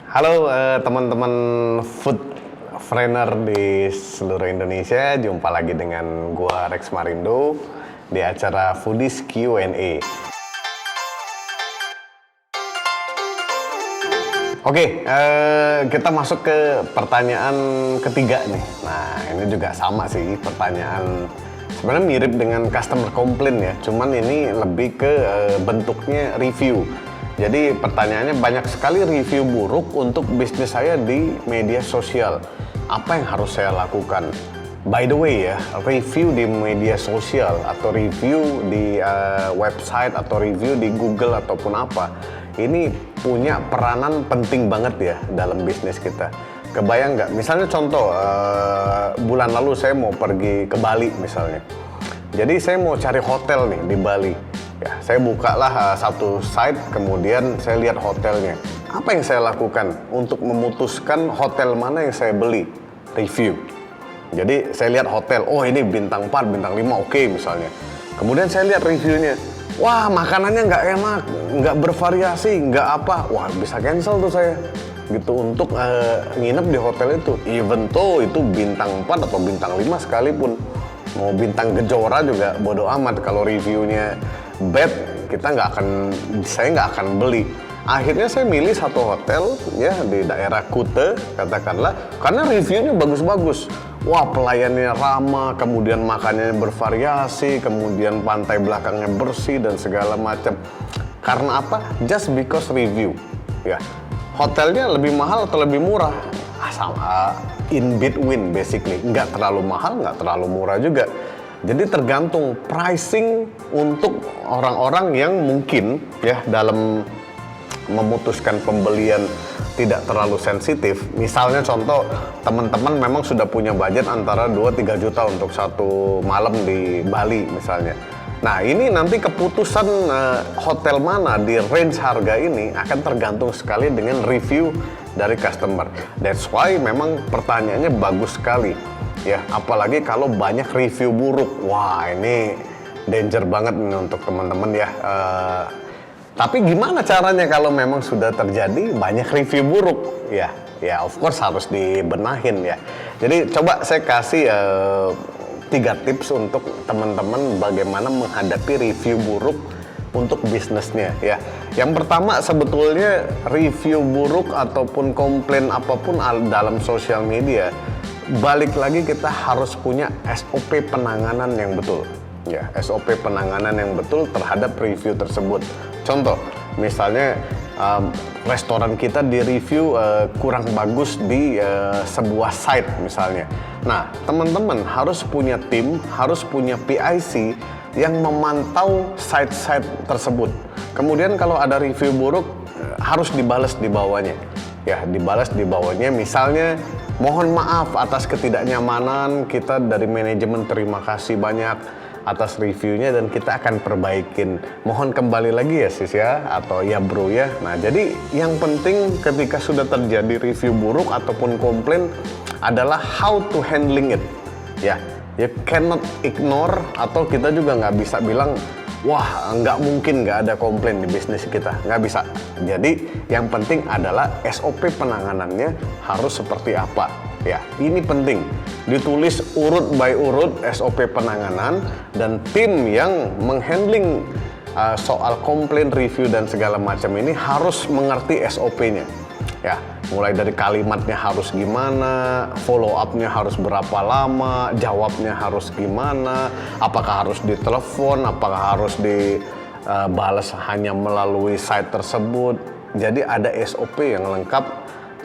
Halo teman-teman food trainer di seluruh Indonesia, jumpa lagi dengan gua Rex Marindo di acara Foodies Q&A. Oke, kita masuk ke pertanyaan ketiga nih. Nah, ini juga sama sih pertanyaan. Sebenarnya mirip dengan customer complaint ya, cuman ini lebih ke bentuknya review. Jadi pertanyaannya, banyak sekali review buruk untuk bisnis saya di media sosial. Apa yang harus saya lakukan? By the way ya, review di media sosial atau review di website atau review di Google ataupun apa, ini punya peranan penting banget ya dalam bisnis kita. Kebayang nggak? Misalnya contoh, bulan lalu saya mau pergi ke Bali misalnya. Jadi saya mau cari hotel nih di Bali. Ya, saya bukalah satu site, kemudian saya lihat hotelnya. Apa yang saya lakukan untuk memutuskan hotel mana yang saya beli? Review. Jadi saya lihat hotel, oh ini bintang 4, bintang 5, oke misalnya. Kemudian saya lihat reviewnya. Wah, makanannya nggak enak, nggak bervariasi, nggak apa. Wah, bisa cancel tuh saya. Gitu untuk nginep di hotel itu. Even though itu bintang 4 atau bintang 5 sekalipun. Mau bintang Kejora juga bodo amat, kalau reviewnya bad, saya nggak akan beli. Akhirnya saya milih satu hotel ya di daerah Kuta katakanlah, karena reviewnya bagus-bagus. Wah, pelayannya ramah, kemudian makanannya bervariasi, kemudian pantai belakangnya bersih dan segala macam. Karena apa? Just because review. Ya, hotelnya lebih mahal atau lebih murah? Sama, in between basically. Nggak terlalu mahal, nggak terlalu murah juga. Jadi tergantung pricing untuk orang-orang yang mungkin ya dalam memutuskan pembelian tidak terlalu sensitif. Misalnya contoh, teman-teman memang sudah punya budget antara 2-3 juta untuk satu malam di Bali misalnya. Nah, ini nanti keputusan hotel mana di range harga ini akan tergantung sekali dengan review dari customer. That's why memang pertanyaannya bagus sekali. Ya, apalagi kalau banyak review buruk. Wah, ini danger banget nih untuk teman-teman ya. Tapi gimana caranya kalau memang sudah terjadi banyak review buruk? Ya, of course harus dibenahin ya. Jadi coba saya kasih 3 tips untuk teman-teman bagaimana menghadapi review buruk untuk bisnisnya ya. Yang pertama, sebetulnya review buruk ataupun komplain apapun dalam sosial media, balik lagi kita harus punya SOP penanganan yang betul. Ya, SOP penanganan yang betul terhadap review tersebut. Contoh, misalnya restoran kita di-review kurang bagus di sebuah site misalnya. Nah, teman-teman harus punya tim, harus punya PIC yang memantau site-site tersebut. Kemudian kalau ada review buruk, harus dibalas di bawahnya. Ya, dibalas di bawahnya. Misalnya, mohon maaf atas ketidaknyamanan, kita dari manajemen terima kasih banyak atas reviewnya dan kita akan perbaikin. Mohon kembali lagi ya sis ya, atau ya bro ya. Nah, jadi yang penting ketika sudah terjadi review buruk ataupun komplain adalah how to handling it. Ya, you cannot ignore, atau kita juga nggak bisa bilang, wah nggak mungkin nggak ada komplain di bisnis kita. Nggak bisa. Jadi yang penting adalah SOP penanganannya harus seperti apa. Ya, ini penting. Ditulis urut by urut SOP penanganan, dan tim yang menghandling soal komplain, review dan segala macam ini harus mengerti SOP-nya. Ya, mulai dari kalimatnya harus gimana, follow up-nya harus berapa lama, jawabnya harus gimana, apakah harus ditelepon, apakah harus dibalas hanya melalui site tersebut. Jadi ada SOP yang lengkap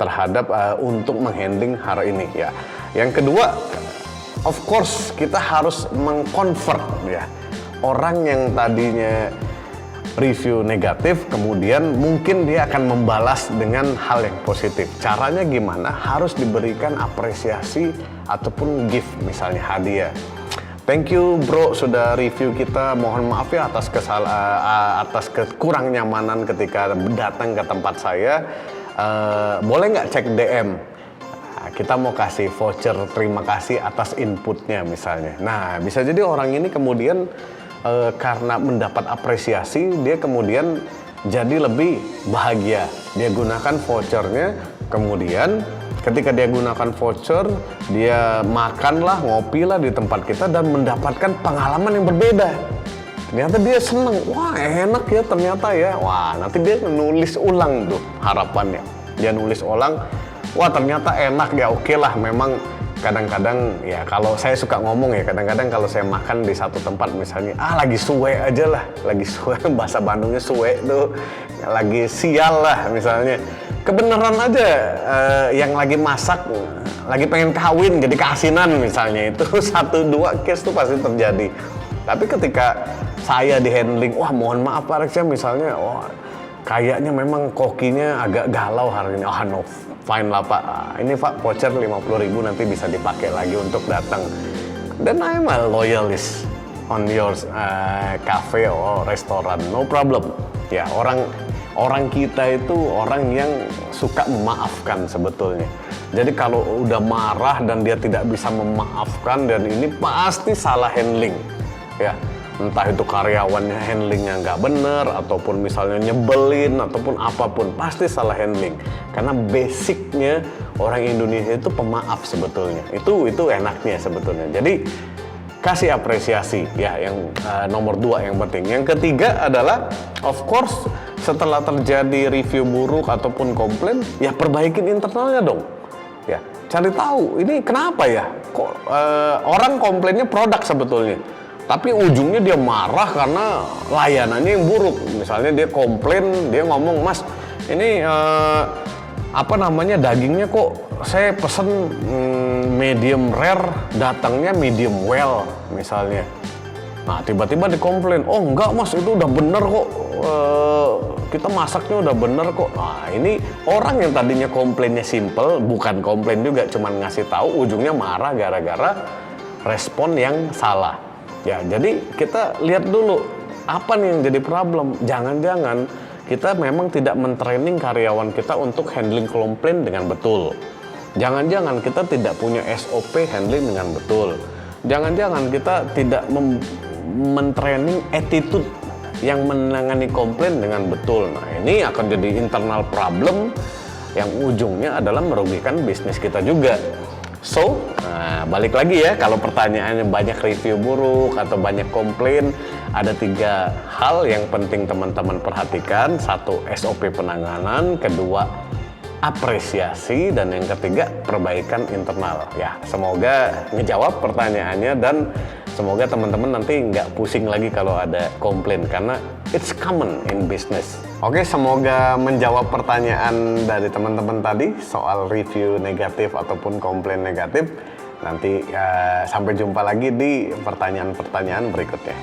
terhadap untuk menghandling hal ini ya. Yang kedua, of course kita harus mengconvert ya orang yang tadinya review negatif, kemudian mungkin dia akan membalas dengan hal yang positif. Caranya gimana? Harus diberikan apresiasi ataupun gift, misalnya hadiah. Thank you bro sudah review kita, mohon maaf ya atas kekurang nyamanan ketika datang ke tempat saya. Boleh nggak cek DM? Nah, kita mau kasih voucher terima kasih atas inputnya misalnya. Nah, bisa jadi orang ini kemudian karena mendapat apresiasi, dia kemudian jadi lebih bahagia. Dia gunakan vouchernya, kemudian ketika dia gunakan voucher, dia makanlah, ngopilah di tempat kita dan mendapatkan pengalaman yang berbeda. Ternyata dia seneng, wah enak ya ternyata ya. Wah, nanti dia nulis ulang tuh harapannya. Dia nulis ulang, wah ternyata enak ya, oke lah. Memang kadang-kadang ya kalau saya suka ngomong ya, kadang-kadang kalau saya makan di satu tempat misalnya, lagi suwe aja lah, lagi suwe, bahasa Bandungnya suwe tuh, lagi sial lah misalnya. Kebenaran aja yang lagi masak, lagi pengen kawin jadi keasinan misalnya, itu 1-2 case tuh pasti terjadi. Tapi ketika saya di handling, wah mohon maaf Pak Rex ya misalnya, wah kayaknya memang kokinya agak galau hari ini. No, fine lah Pak. Ini Pak voucher 50.000 nanti bisa dipakai lagi untuk datang. Dan I'm a loyalist on your cafe or restoran, no problem. Ya orang kita itu orang yang suka memaafkan sebetulnya. Jadi kalau udah marah dan dia tidak bisa memaafkan, dan ini pasti salah handling. Ya, entah itu karyawannya handlingnya nggak bener, ataupun misalnya nyebelin, ataupun apapun, pasti salah handling. Karena basicnya orang Indonesia itu pemaaf sebetulnya. Itu enaknya sebetulnya. Jadi kasih apresiasi ya, yang nomor 2 yang penting. Yang ketiga adalah of course setelah terjadi review buruk ataupun komplain, ya perbaikin internalnya dong. Ya, cari tahu ini kenapa ya, kok orang komplainnya produk sebetulnya, tapi ujungnya dia marah karena layanannya yang buruk. Misalnya dia komplain, dia ngomong, Mas ini dagingnya kok saya pesen medium rare, datangnya medium well misalnya. Nah tiba-tiba dikomplain, oh enggak Mas itu udah bener kok, kita masaknya udah bener kok. Nah ini orang yang tadinya komplainnya simple, bukan komplain juga, cuman ngasih tahu, ujungnya marah gara-gara respon yang salah. Ya, jadi kita lihat dulu apa nih yang jadi problem. Jangan-jangan kita memang tidak mentraining karyawan kita untuk handling komplain dengan betul. Jangan-jangan kita tidak punya SOP handling dengan betul. Jangan-jangan kita tidak mentraining attitude yang menangani komplain dengan betul. Nah, ini akan jadi internal problem yang ujungnya adalah merugikan bisnis kita juga. So, balik lagi ya, kalau pertanyaannya banyak review buruk atau banyak komplain, ada 3 hal yang penting teman-teman perhatikan. 1, SOP penanganan, 2, apresiasi, dan yang ketiga, perbaikan internal. Ya, semoga ngejawab pertanyaannya, dan semoga teman-teman nanti nggak pusing lagi kalau ada komplain, karena it's common in business. Oke, semoga menjawab pertanyaan dari teman-teman tadi soal review negatif ataupun komplain negatif. Nanti sampai jumpa lagi di pertanyaan-pertanyaan berikutnya.